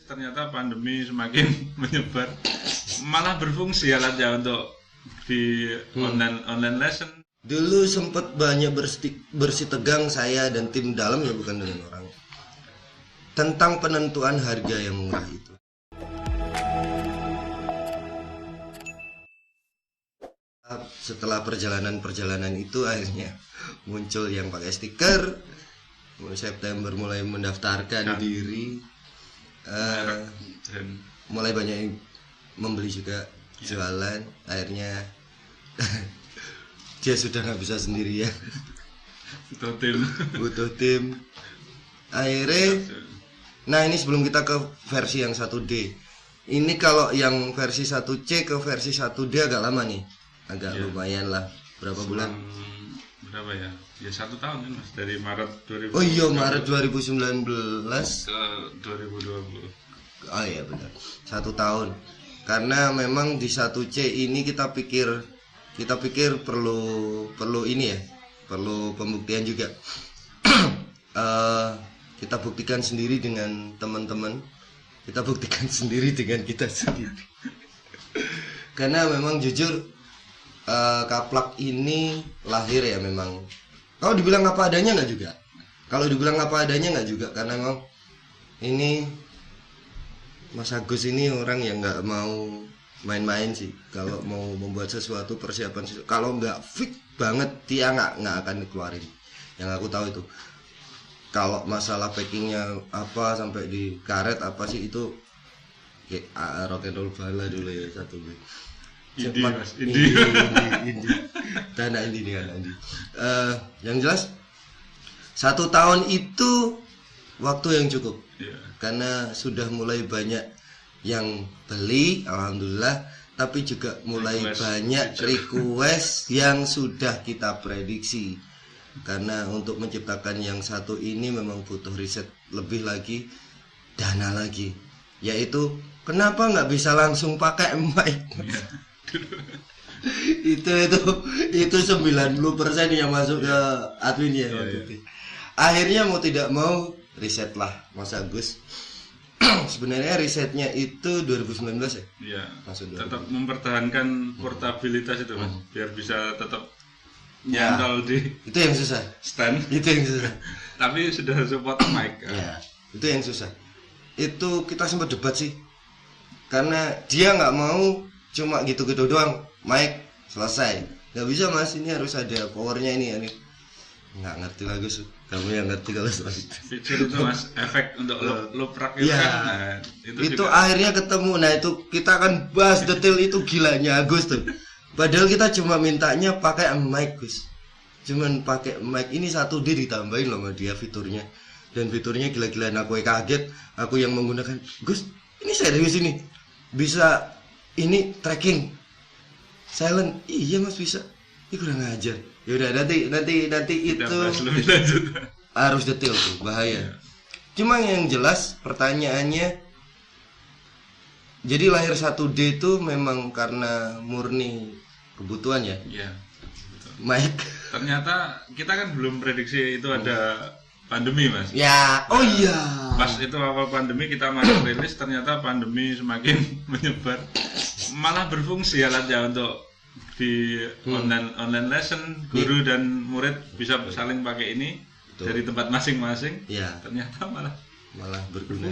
ternyata pandemi semakin menyebar, malah berfungsi alatnya untuk di online lesson. Dulu sempat banyak bersih tegang saya dan tim dalam, ya bukan dengan orang, tentang penentuan harga yang murah itu. Setelah perjalanan itu akhirnya muncul yang pakai stiker. September mulai mendaftarkan diri, mulai banyak yang membeli juga, jualan. Akhirnya dia sudah nggak bisa sendirian, butuh tim. Akhirnya, nah ini sebelum kita ke versi yang 1D, ini kalau yang versi 1C ke versi 1D agak lama nih, agak lumayan lah. Berapa bulan? Berapa ya? Ya 1 tahun kan Mas, dari Maret 2019. Oh iya, Maret 2019 ke 2020. Oh iya benar, 1 tahun. Karena memang di 1C ini kita pikir perlu ini ya, perlu pembuktian juga. Kita buktikan sendiri dengan teman-teman, kita buktikan sendiri dengan kita sendiri. Karena memang jujur, Kaplak ini lahir ya memang, kalau dibilang apa adanya nggak juga, karena memang ini Mas Agus ini orang yang nggak mau main-main sih. Kalau mau membuat sesuatu, persiapan kalau nggak fix banget dia nggak akan dikeluarin. Yang aku tahu itu, kalau masalah packingnya apa sampai di karet apa sih itu kayak rock and roll bala dulu ya, satu Indi. Tanah Indi nih kan Indi. Yang jelas 1 tahun itu waktu yang cukup, karena sudah mulai banyak yang beli, alhamdulillah, tapi juga mulai banyak request yang sudah kita prediksi. Karena untuk menciptakan yang satu ini memang butuh riset lebih lagi, dana lagi, yaitu kenapa nggak bisa langsung pakai mic. itu 90% yang masuk ke admin ya. Akhirnya mau tidak mau riset lah Mas Agus. Sebenarnya risetnya itu 2019 ya? Iya. Tetap mempertahankan portabilitas itu Mas, biar bisa tetap nyantol di. Itu yang susah. Stand. Itu yang susah. Tapi sudah support mic. Ya, itu yang susah. Itu kita sempat debat sih. Karena dia nggak mau cuma gitu-gitu doang, mic selesai. Nggak bisa Mas, ini harus ada powernya ini. Nggak ngerti lah Gus, kamu yang ngerti kalau soal itu. Fitur itu Mas, efek untuk loprak itu ya, kan. Nah, itu akhirnya ketemu. Nah itu kita akan bahas detail itu, gilanya Agus tuh. Padahal kita cuma mintanya pakai mic Gus, cuman pakai mic ini 1D ditambahin loh sama dia fiturnya. Dan fiturnya gila-gilaan, aku kaget. Aku yang menggunakan, Gus ini serius ini bisa ini tracking silent. Iya Mas bisa. Ini kurang ajar. Yaudah nanti itu harus detail tuh, bahaya. Cuma yang jelas pertanyaannya, jadi lahir 1D itu memang karena murni kebutuhan ya? Iya. Mic. Ternyata kita kan belum prediksi itu ada pandemi Mas. Ya, oh iya. Pas itu awal pandemi kita masuk rilis, ternyata pandemi semakin menyebar, malah berfungsi alatnya untuk di online lesson. Guru dan murid bisa saling pakai ini. Betul. Dari tempat masing-masing. Ya. Ternyata malah berguna.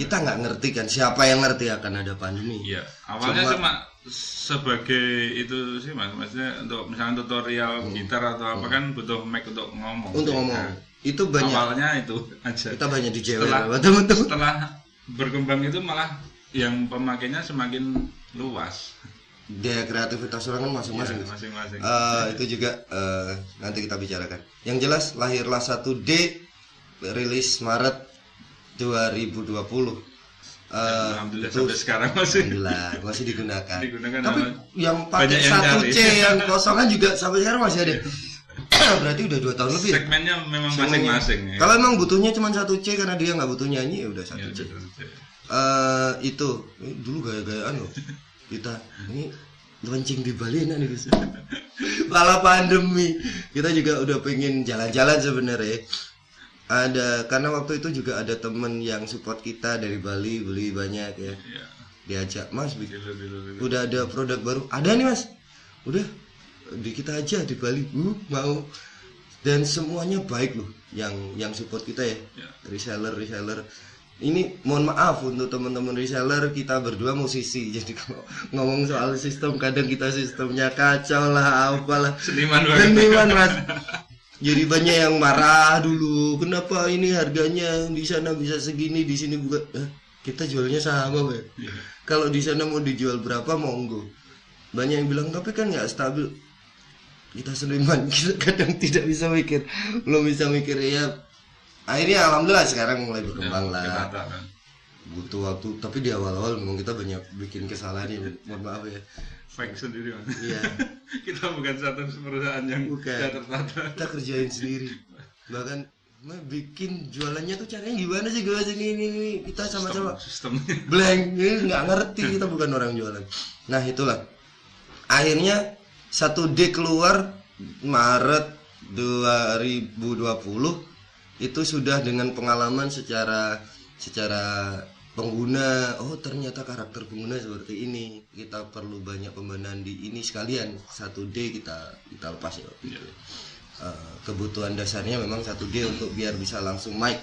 Kita nggak ngerti kan, siapa yang ngerti akan ada pandemi. Iya. Awalnya cuma sebagai itu sih Mas, maksudnya untuk misalnya tutorial gitar atau apa kan butuh mic untuk ngomong. Untuk ngomong. Nah, itu banyak. Awalnya itu aja. Kita banyak dijewer teman-teman. Setelah berkembang itu malah yang pemakainya semakin luas. Daya kreativitas orang kan masing-masing. Ya, masing-masing. Itu juga nanti kita bicarakan. Yang jelas lahirlah 1D, rilis Maret 2020. Alhamdulillah sampai sekarang masih digunakan. Tapi yang pakai 1C yang kosongan juga sampai sekarang masih ada. Berarti udah 2 tahun lebih. Segmennya memang masing-masing. Ya. Kalau memang butuhnya cuma 1C karena dia nggak butuh nyanyi, ya udah 1C. Itu dulu gaya-gayaan loh. Kita ini lonceng di Bali nih Gus. Malah pandemi. Kita juga udah pengen jalan-jalan sebenarnya. ada, karena waktu itu juga ada temen yang support kita dari Bali, beli banyak ya. Iya. Diajak, Mas, Dulu. udah ada produk baru, ada nih Mas, udah di kita aja di Bali, mau. Dan semuanya baik loh, yang support kita ya, Ya. reseller. Ini mohon maaf untuk teman-teman reseller, kita berdua musisi, jadi kalau ngomong soal sistem kadang kita sistemnya kacau lah, apalah. Seniman Mas. Jadi banyak yang marah dulu, kenapa ini harganya di sana bisa segini, di sini bukan. Kita jualnya sama, Pak. Iya. Kalau di sana mau dijual berapa monggo. Banyak yang bilang tapi kan nggak stabil. Kita seniman, kita kadang tidak bisa mikir, belum bisa mikir ya. Akhirnya alhamdulillah sekarang mulai berkembang lah. Ketata, kan? Butuh waktu, tapi di awal-awal memang kita banyak bikin kesalahan ya, mohon maaf ya. Fake sendiri, Mas. Iya. Kita bukan satu perusahaan yang Bukan. tidak tertata. Kita kerjain sendiri. Bahkan bikin jualannya tuh caranya gimana sih guys, ini kita sama-sama Sistemnya. blank, ini nggak ngerti, kita bukan orang jualan. Nah itulah akhirnya 1D keluar Maret 2020, itu sudah dengan pengalaman secara pengguna. Oh ternyata karakter pengguna seperti ini, kita perlu banyak pembenahan di ini, sekalian 1D kita lepas ya. Kebutuhan dasarnya memang 1D untuk biar bisa langsung mic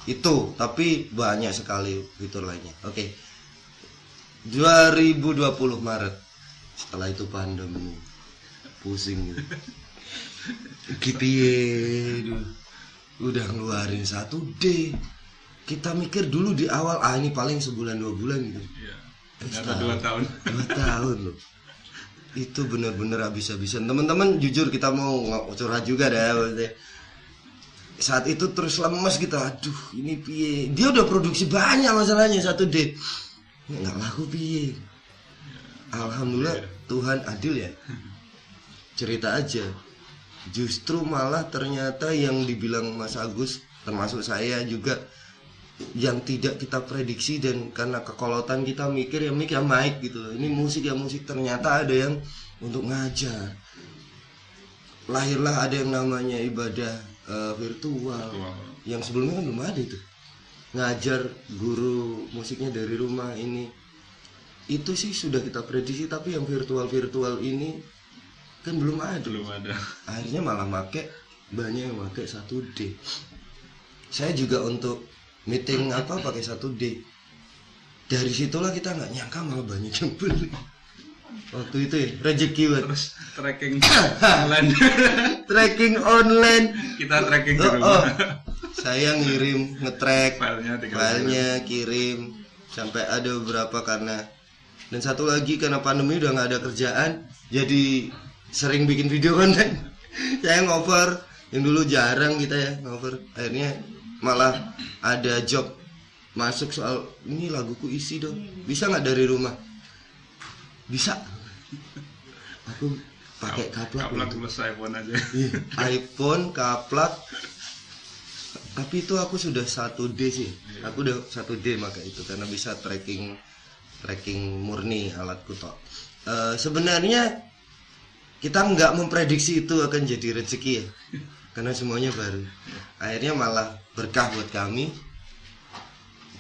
itu, tapi banyak sekali fitur lainnya. Oke. 2020 Maret, setelah itu pandemi, pusing gitu. Kipiye, udah ngeluarin 1D. Kita mikir dulu di awal, ini paling sebulan 2 bulan gitu. Iya. Ternyata 2 tahun. 2 tahun loh. Itu benar-benar habis-habisan. Teman-teman jujur kita mau curhat juga dah maksudnya. Saat itu terus lemes kita, aduh ini piye. Dia udah produksi banyak masalahnya 1D. Nggak laku piye. Alhamdulillah Tuhan adil ya. Cerita aja. Justru malah ternyata yang dibilang Mas Agus, termasuk saya juga, yang tidak kita prediksi, dan karena kekolotan kita mikir ya mic gitu loh. Ini musik ternyata ada yang untuk ngajar. Lahirlah ada yang namanya ibadah virtual. Yang sebelumnya kan belum ada itu. Ngajar guru musiknya dari rumah ini. Itu sih sudah kita prediksi, tapi yang virtual ini kan belum ada. Akhirnya malah banyak yang pakai 1D. Saya juga untuk meeting pakai 1D. Dari situlah kita nggak nyangka malah banyak yang beli. Waktu itu ya rezeki banget. Terus tracking online. Tracking online. Kita tracking di rumah. Saya ngirim nge-track filenya kirim sampai ada beberapa karena, dan satu lagi karena pandemi udah nggak ada kerjaan, jadi sering bikin video konten. Saya ngover yang dulu jarang kita ya ngover. Akhirnya malah ada job masuk soal ini laguku isi dong, bisa nggak dari rumah? Bisa. Aku pakai kaplak plus iPhone aja. iPhone kaplak. Tapi itu aku sudah 1D sih. Aku udah 1D maka itu karena bisa tracking murni alatku toh. Sebenarnya kita nggak memprediksi itu akan jadi rezeki ya, karena semuanya baru. Akhirnya malah berkah buat kami.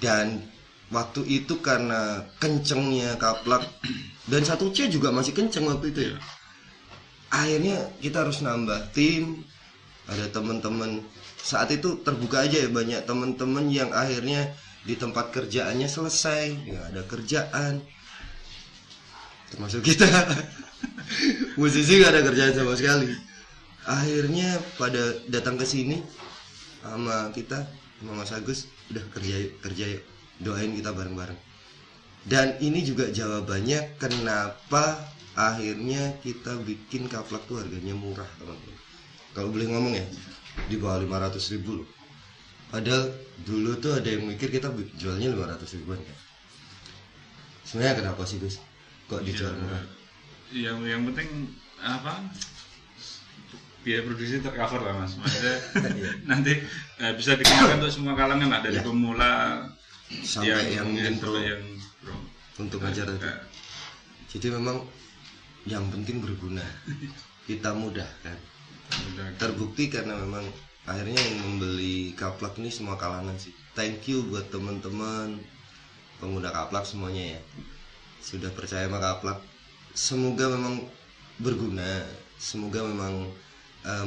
Dan waktu itu karena kencengnya kaplak, dan 1C juga masih kenceng waktu itu ya. Akhirnya kita harus nambah tim. Ada teman-teman saat itu terbuka aja ya, banyak teman-teman yang akhirnya di tempat kerjaannya selesai, nggak ada kerjaan, termasuk kita. Musisi nggak ada kerjaan sama sekali. Akhirnya pada datang ke sini sama kita, sama Mas Agus, udah kerja yuk, doain kita bareng-bareng. Dan ini juga jawabannya kenapa akhirnya kita bikin kaplak tuh harganya murah, teman-teman. Kalau boleh ngomong ya, di bawah 500.000 loh. Padahal dulu tuh ada yang mikir kita jualnya 500 ribuan ya. Sebenarnya kenapa sih Gus? Kok dijual murah? Yang penting biaya produksi tercover lah Mas. Maksudnya nanti bisa digunakan untuk semua kalangan lah, dari pemula sampai yang pro. Pro. Untuk ngajar tadi. Jadi memang yang penting berguna. Kita mudahkan. Terbukti karena memang akhirnya yang membeli kaplak ini semua kalangan sih. Thank you buat teman-teman pengguna kaplak semuanya ya, sudah percaya sama kaplak. Semoga memang berguna, semoga memang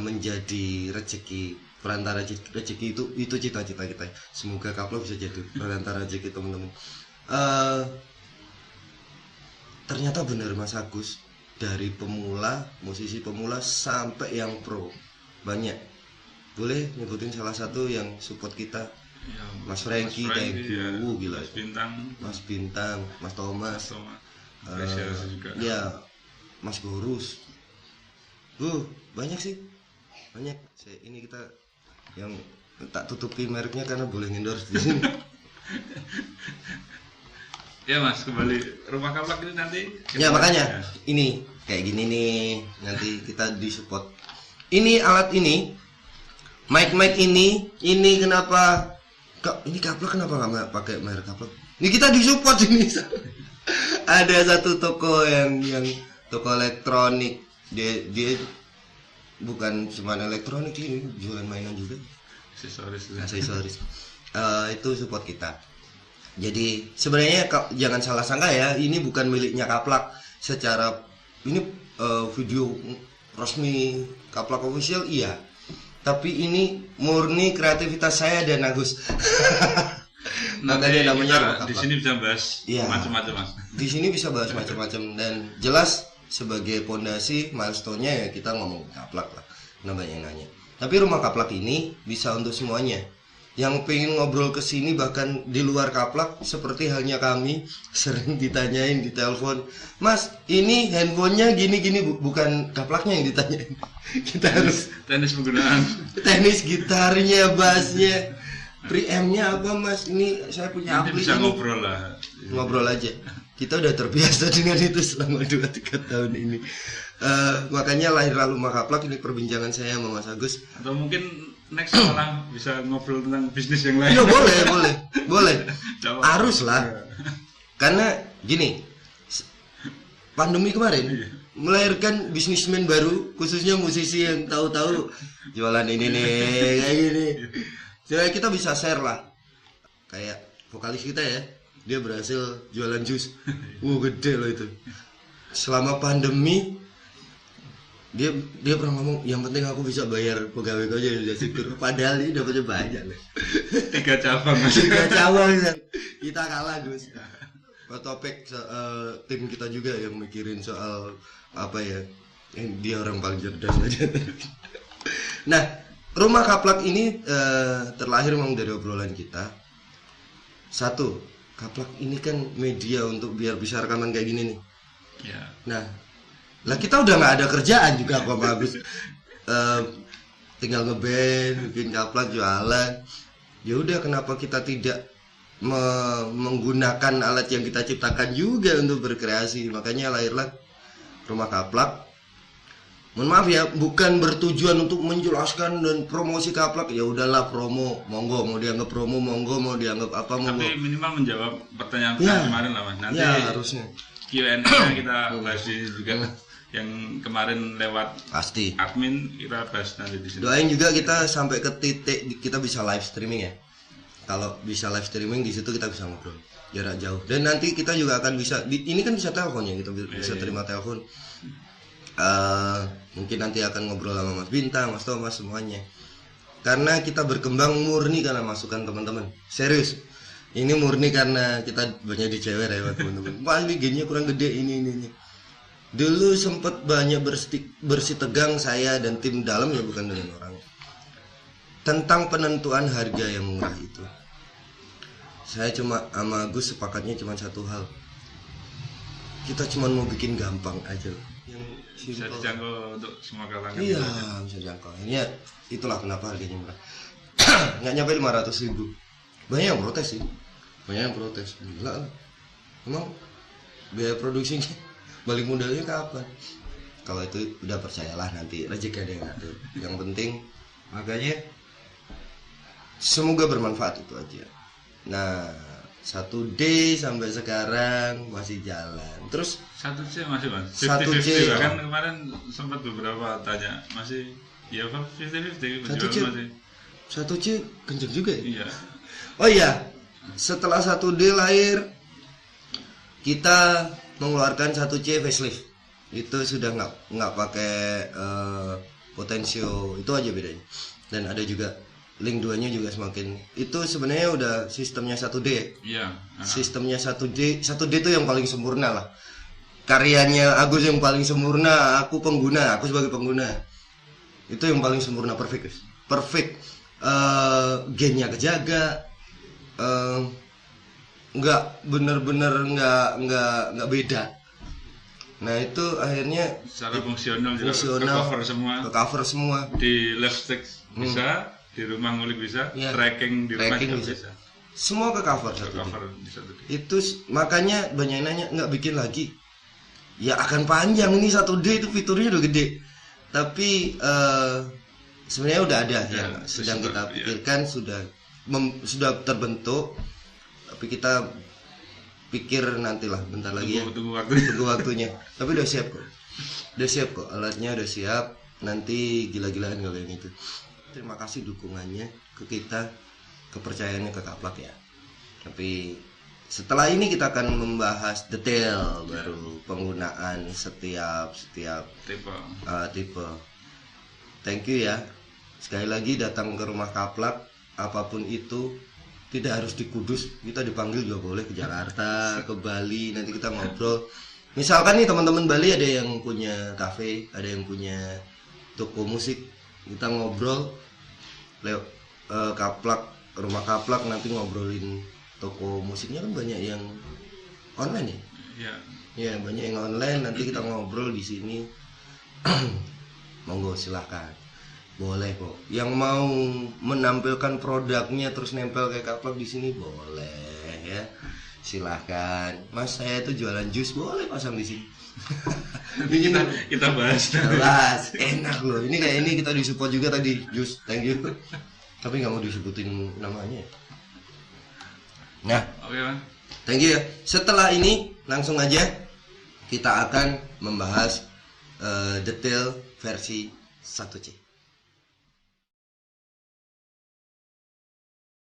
menjadi rezeki, perantara rezeki. Itu cita-cita kita. Semoga kaplak bisa jadi perantara rezeki teman-teman. Ternyata benar Mas Agus, dari pemula, musisi pemula sampai yang pro banyak. Boleh nyebutin salah satu yang support kita? Ya, Mas Franky, thank you, ya, gila. Mas Bintang, Mas Thomas, juga. ya, Mas Gorus. Banyak sih, banyak. Ini kita yang tak tutupi mereknya karena boleh endorse di sini. Ya Mas, kembali rumah kaplak ini nanti. Ya makanya ini kayak gini nih, nanti kita disupport. Ini alat ini, mic ini kenapa? Ini kaplak kenapa nggak pakai merek kaplak? Ini kita disupport ini. Ada satu toko yang toko elektronik, dia bukan cuma elektronik, ini jualan mainan juga, aksesoris. Itu support kita. Jadi sebenarnya jangan salah sangka ya, ini bukan miliknya kaplak. Secara ini video resmi kaplak official iya, tapi ini murni kreativitas saya dan Agus. Makanya namanya di sini bisa bahas macam-macam Mas. Di sini bisa bahas macam-macam dan jelas sebagai pondasi milestone-nya ya kita ngomong kaplak lah. Banyak yang nanya. Tapi rumah kaplak ini bisa untuk semuanya. Yang pengen ngobrol ke sini bahkan di luar kaplak, seperti halnya kami sering ditanyain di telepon, Mas ini handphonenya gini-gini, bukan kaplaknya yang ditanyain. Kita harus teknis penggunaan, teknis gitarnya, bassnya, preampnya apa Mas, ini saya punya ampli, bisa ini ngobrol lah, ngobrol aja. Kita udah terbiasa dengan itu selama 2-3 tahun ini. Makanya lahirlah rumah kaplak. Ini perbincangan saya sama Mas Agus. Atau mungkin next malah bisa ngobrol tentang bisnis yang lain. Ya boleh. Harus lah. Karena gini, pandemi kemarin melahirkan bisnismen baru, khususnya musisi yang tahu-tahu jualan ini nih kayak gini. Jadi kita bisa share lah. Kayak vokalis kita ya, dia berhasil jualan jus. Gede loh itu. Selama pandemi dia pernah ngomong, yang penting aku bisa bayar pegawai aja udah syukur. Padahal ini dapatnya banyak loh. 3 cabang. Kita kalah Gus. Topik tim kita juga yang mikirin soal apa ya, dia orang paling cerdas aja. Nah, rumah kaplak ini terlahir memang dari obrolan kita. Satu, kaplak ini kan media untuk biar bisa rekaman kayak gini nih. Ya. Nah, lah kita udah nggak ada kerjaan juga kok bagus. Tinggal ngeband, bikin kaplak, jualan. Ya udah, kenapa kita tidak menggunakan alat yang kita ciptakan juga untuk berkreasi? Makanya lahirlah rumah kaplak. Mohon maaf ya, bukan bertujuan untuk menjelaskan dan promosi kaplak. Ya udahlah, promo, monggo, mau dianggap promo, monggo, mau dianggap apa, monggo. Tapi minimal menjawab pertanyaan kemarin lah Mas. Nanti ya, harusnya Q&A kita bahas juga yang kemarin lewat pasti admin, kita bahas nanti di sini. Doain juga kita sampai ke titik kita bisa live streaming ya. Kalau bisa live streaming di situ kita bisa ngobrol jarak jauh. Dan nanti kita juga akan bisa ini kan bisa telepon ya, kita bisa terima telepon. Mungkin nanti akan ngobrol sama Mas Bintang, Mas Thomas, semuanya. Karena kita berkembang murni karena masukan teman-teman. Serius. Ini murni karena kita banyak dicewer ya teman-teman. Wah, ini gennya kurang gede ini. Dulu sempat banyak bersih tegang saya dan tim dalam, ya bukan dengan orang, tentang penentuan harga yang murah itu. Saya cuma sama Gus sepakatnya cuma satu hal. Kita cuma mau bikin gampang aja yang bisa dijangkau untuk semua kalangan. Iya, bisa dijangkau. Ya, itulah kenapa harganya murah. Nggak nyampe 500.000. Banyak yang protes sih. Gila lah. Emang biaya produksinya balik modalnya kapan? Kalau itu udah percayalah, nanti rezeki ada yang ngatur. Yang penting makanya semoga bermanfaat, itu aja. Nah, 1D sampai sekarang masih jalan. Terus 1C masih Mas. 1C kan kemarin sempat beberapa tanya masih ya 50-50 1C masih. 1C kenceng juga ya? Iya. Oh iya, setelah 1D lahir kita mengeluarkan 1C facelift. Itu sudah nggak pakai potensio, itu aja bedanya. Dan ada juga link 2-nya juga semakin, itu sebenarnya udah sistemnya 1D ya? Iya. Sistemnya 1D itu yang paling sempurna lah. Karyanya Agus yang paling sempurna, aku sebagai pengguna. Itu yang paling sempurna, perfect. Gainnya kejaga, nggak bener-bener nggak beda. Nah itu akhirnya secara fungsional juga ke ke cover semua. Di left stick bisa, di rumah ngulik bisa, Ya, tracking di rumah juga bisa. Semua ke cover Ke satu. cover di 1D. Itu makanya banyak yang nanya nggak bikin lagi. Ya akan panjang ini 1D, itu fiturnya udah gede. Tapi sebenarnya udah ada yang sedang kita pikirkan, sudah terbentuk. Tapi kita pikir nantilah, bentar lagi ya. Tunggu waktunya. Tapi udah siap kok. Alatnya udah siap. Nanti gila-gilaan kalau yang itu. Terima kasih dukungannya ke kita, kepercayaannya ke Kaplak ya. Tapi setelah ini kita akan membahas detail baru penggunaan setiap tipe. Thank you ya. Sekali lagi datang ke rumah Kaplak, apapun itu, tidak harus di Kudus, kita dipanggil juga boleh ke Jakarta, ke Bali, nanti kita ngobrol. Misalkan nih teman-teman Bali ada yang punya kafe, ada yang punya toko musik, kita ngobrol lewat Kaplak, rumah Kaplak, nanti ngobrolin toko musiknya kan banyak yang online ya. Iya. Ya banyak yang online, nanti kita ngobrol di sini. Monggo silahkan. Boleh kok. Yang mau menampilkan produknya terus nempel kayak Kaplak di sini boleh ya. Silahkan. Mas saya tuh jualan jus, boleh pasang di sini. kita bahas. Enak loh. Ini kayak ini kita disupport juga tadi jus. Thank you. Tapi nggak mau disebutin namanya. Nah, oke, Bang. Thank you ya. Setelah ini langsung aja kita akan membahas detail versi 1C.